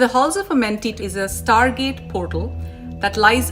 The Halls of Amenti is a Stargate portal that lies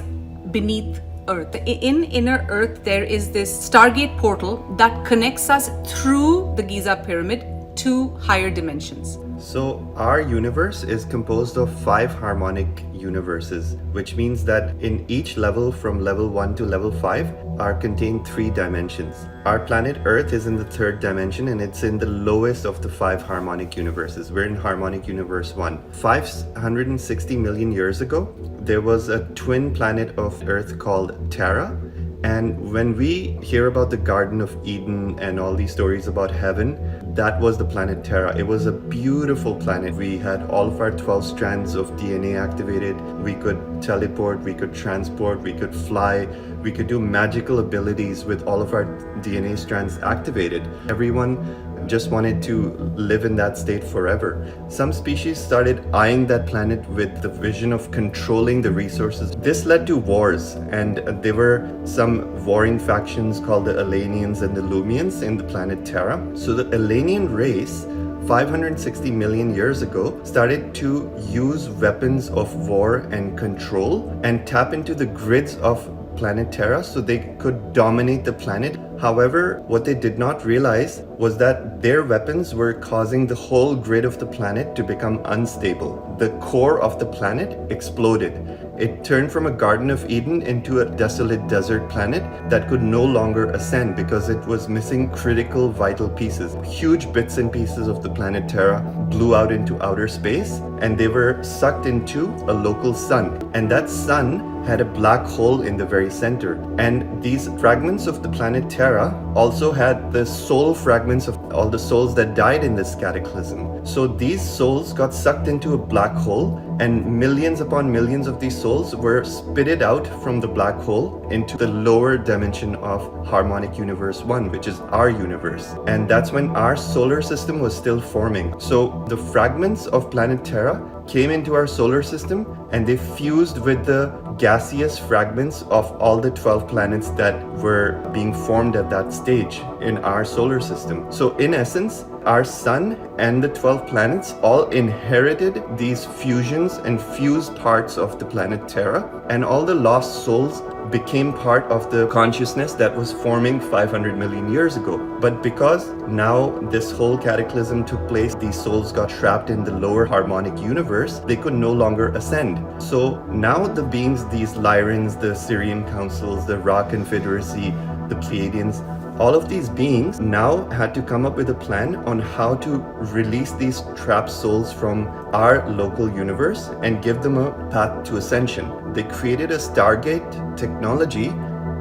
beneath Earth. In inner Earth, there is this Stargate portal that connects us through the Giza pyramid to higher dimensions. So our universe is composed of 5 harmonic universes, which means that in each level from level 1 to level 5 are contained 3 dimensions. Our planet Earth is in the 3rd dimension and it's in the lowest of the 5 harmonic universes. We're in harmonic universe 1. 560 million years ago, there was a twin planet of Earth called Terra. And when we hear about the Garden of Eden and all these stories about heaven, that was the planet Terra. It was a beautiful planet. We had all of our 12 strands of DNA activated. We could teleport, we could transport, we could fly, we could do magical abilities with all of our DNA strands activated. Everyone just wanted to live in that state forever. Some species started eyeing that planet with the vision of controlling the resources. This led to wars, and there were some warring factions called the Elanians and the Lumians in the planet Terra. So the Elanian race 560 million years ago started to use weapons of war and control and tap into the grids of planet Terra so they could dominate the planet. However, what they did not realize was that their weapons were causing the whole grid of the planet to become unstable. The core of the planet exploded. It turned from a Garden of Eden into a desolate desert planet that could no longer ascend because it was missing critical vital pieces. Huge bits and pieces of the planet Terra blew out into outer space and they were sucked into a local sun. And that sun had a black hole in the very center. And these fragments of the planet Terra also had the soul fragments of all the souls that died in this cataclysm. So these souls got sucked into a black hole, and millions upon millions of these souls were spitted out from the black hole into the lower dimension of harmonic universe 1, which is our universe. And that's when our solar system was still forming. So the fragments of planet Terra came into our solar system and they fused with the gaseous fragments of all the 12 planets that were being formed at that stage in our solar system. So in essence, our sun and the 12 planets all inherited these fusions and fused parts of the planet Terra, and all the lost souls became part of the consciousness that was forming 500 million years ago. But because now this whole cataclysm took place, these souls got trapped in the lower harmonic universe, they could no longer ascend. So now the beings, these Lyrans, the Syrian councils, the Ra Confederacy, the Pleiadians, all of these beings now had to come up with a plan on how to release these trapped souls from our local universe and give them a path to ascension. They created a Stargate technology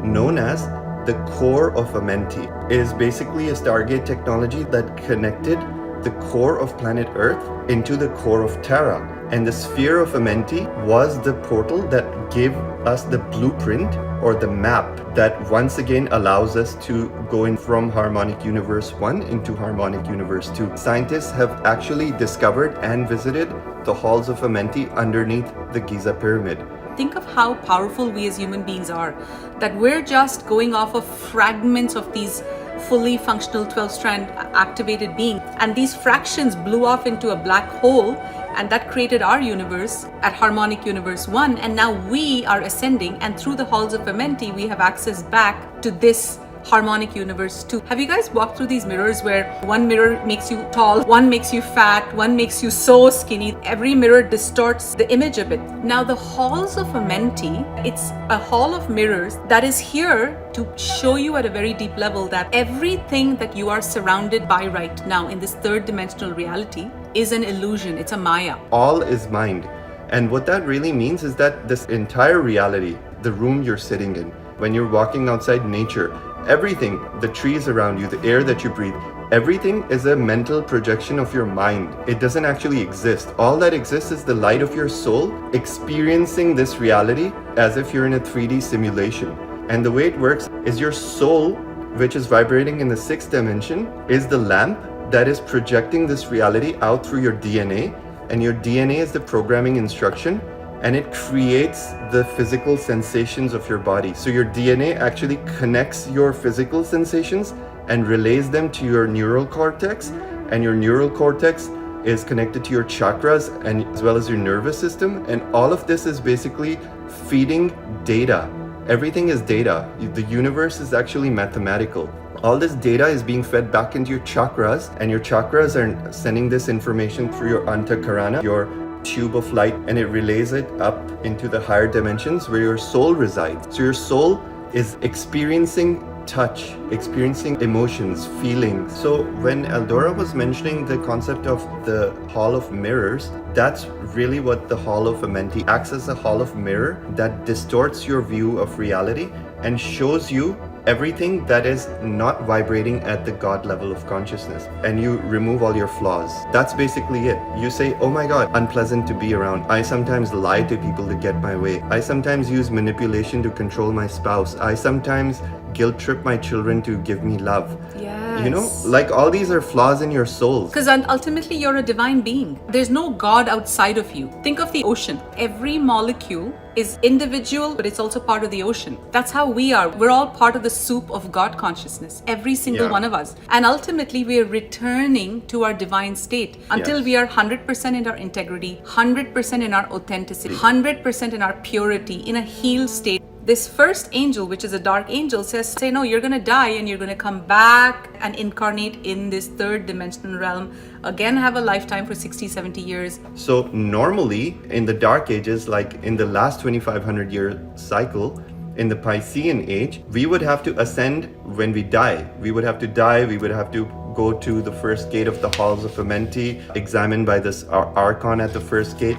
known as the core of Amenti. It is basically a Stargate technology that connected the core of planet Earth into the core of Terra. And the sphere of Amenti was the portal that gave us the blueprint or the map that once again allows us to go in from harmonic universe 1 into harmonic universe 2. Scientists have actually discovered and visited the Halls of Amenti underneath the Giza pyramid. Think of how powerful we as human beings are, that we're just going off of fragments of these fully functional 12-strand activated beings, and these fractions blew off into a black hole, and that created our universe at harmonic universe 1, and now we are ascending, and through the Halls of Amenti we have access back to this harmonic universe 2. Have you guys walked through these mirrors where one mirror makes you tall, one makes you fat, one makes you so skinny? Every mirror distorts the image of it. Now the Halls of Amenti, it's a hall of mirrors that is here to show you at a very deep level that everything that you are surrounded by right now in this 3rd dimensional reality is an illusion. It's a Maya. All is mind. And what that really means is that this entire reality, the room you're sitting in, when you're walking outside nature, everything, the trees around you, the air that you breathe, everything is a mental projection of your mind. It doesn't actually exist. All that exists is the light of your soul experiencing this reality as if you're in a 3D simulation. And the way it works is your soul, which is vibrating in the 6th dimension, is the lamp that is projecting this reality out through your DNA. And your DNA is the programming instruction, and it creates the physical sensations of your body. So your DNA actually connects your physical sensations and relays them to your neural cortex, and your neural cortex is connected to your chakras and as well as your nervous system. And all of this is basically feeding data. Everything is data. The universe is actually mathematical. All this data is being fed back into your chakras, and your chakras are sending this information through your antakarana, your tube of light, and it relays it up into the higher dimensions where your soul resides. So your soul is experiencing touch, experiencing emotions, feelings. So when Eldora was mentioning the concept of the Hall of Mirrors, that's really what the Hall of Amenti acts as, a hall of mirror that distorts your view of reality and shows you everything that is not vibrating at the God level of consciousness, and you remove all your flaws. That's basically it. You say, oh my God, unpleasant to be around. I sometimes lie to people to get my way. I sometimes use manipulation to control my spouse. I sometimes guilt trip my children to give me love. Yes. You know, like all these are flaws in your soul. Because ultimately you're a divine being. There's no God outside of you. Think of the ocean. Every molecule is individual, but it's also part of the ocean. That's how we are. We're all part of the soup of God consciousness, every single one of us. And ultimately, we are returning to our divine state until we are 100% in our integrity, 100% in our authenticity, 100% in our purity, in a healed state. This first angel, which is a dark angel, says, no, you're going to die and you're going to come back and incarnate in this third dimensional realm. Again, have a lifetime for 60, 70 years. So normally in the dark ages, like in the last 2500 year cycle, in the Piscean age, we would have to ascend when we die. We would have to die, we would have to go to the first gate of the Halls of Amenti, examined by this archon at the first gate.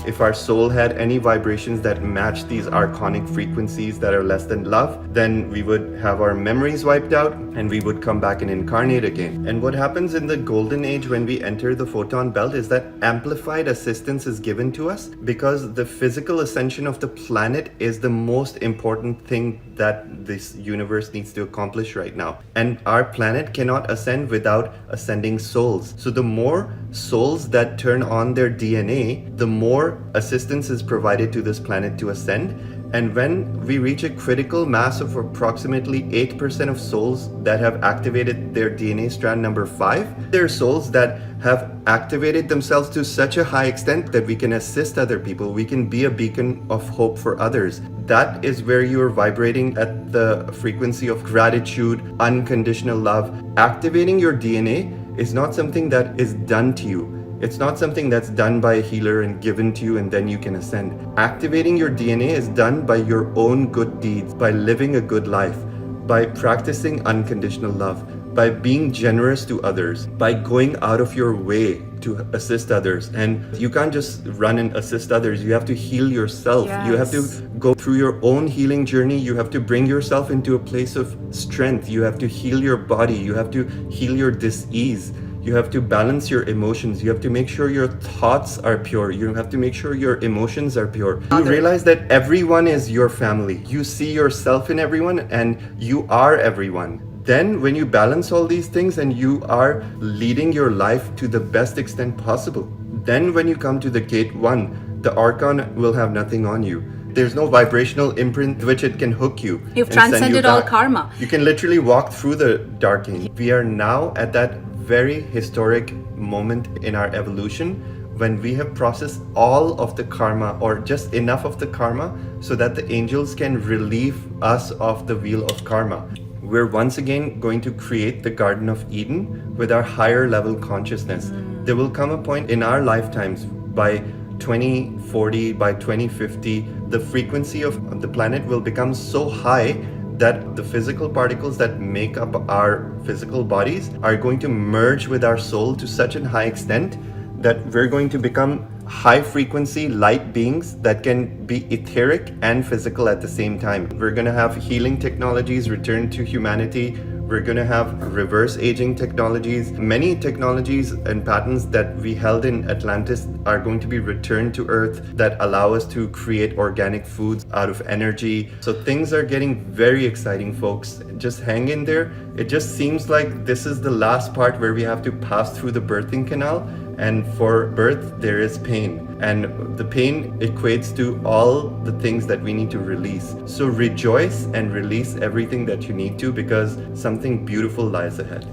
If our soul had any vibrations that match these archonic frequencies that are less than love, then we would have our memories wiped out and we would come back and incarnate again. And what happens in the golden age when we enter the photon belt is that amplified assistance is given to us, because the physical ascension of the planet is the most important thing that this universe needs to accomplish right now. And our planet cannot ascend without ascending souls. So the more souls that turn on their DNA, the more assistance is provided to this planet to ascend. And when we reach a critical mass of approximately 8% of souls that have activated their DNA strand number 5, there are souls that have activated themselves to such a high extent that we can assist other people. We can be a beacon of hope for others. That is where you are vibrating at the frequency of gratitude, unconditional love. Activating your DNA is not something that is done to you. It's not something that's done by a healer and given to you and then you can ascend. Activating your DNA is done by your own good deeds, by living a good life, by practicing unconditional love, by being generous to others, by going out of your way to assist others. And you can't just run and assist others. You have to heal yourself. Yes. You have to go through your own healing journey. You have to bring yourself into a place of strength. You have to heal your body. You have to heal your dis-ease. You have to balance your emotions. You have to make sure your thoughts are pure. You have to make sure your emotions are pure. You realize that everyone is your family. You see yourself in everyone and you are everyone. Then when you balance all these things and you are leading your life to the best extent possible, then when you come to the gate 1, the archon will have nothing on you. There's no vibrational imprint which it can hook you. You've transcended all karma. You can literally walk through the dark age. We are now at that very historic moment in our evolution when we have processed all of the karma, or just enough of the karma so that the angels can relieve us of the wheel of karma. We're once again going to create the Garden of Eden with our higher level consciousness. There will come a point in our lifetimes, by 2040, by 2050, the frequency of the planet will become so high that the physical particles that make up our physical bodies are going to merge with our soul to such a high extent that we're going to become high frequency light beings that can be etheric and physical at the same time. We're going to have healing technologies return to humanity. We're going to have reverse aging technologies. Many technologies and patterns that we held in Atlantis are going to be returned to Earth that allow us to create organic foods out of energy. So things are getting very exciting, folks. Just hang in there. It just seems like this is the last part where we have to pass through the birthing canal. And for birth, there is pain. And the pain equates to all the things that we need to release. So rejoice and release everything that you need to, because something beautiful lies ahead.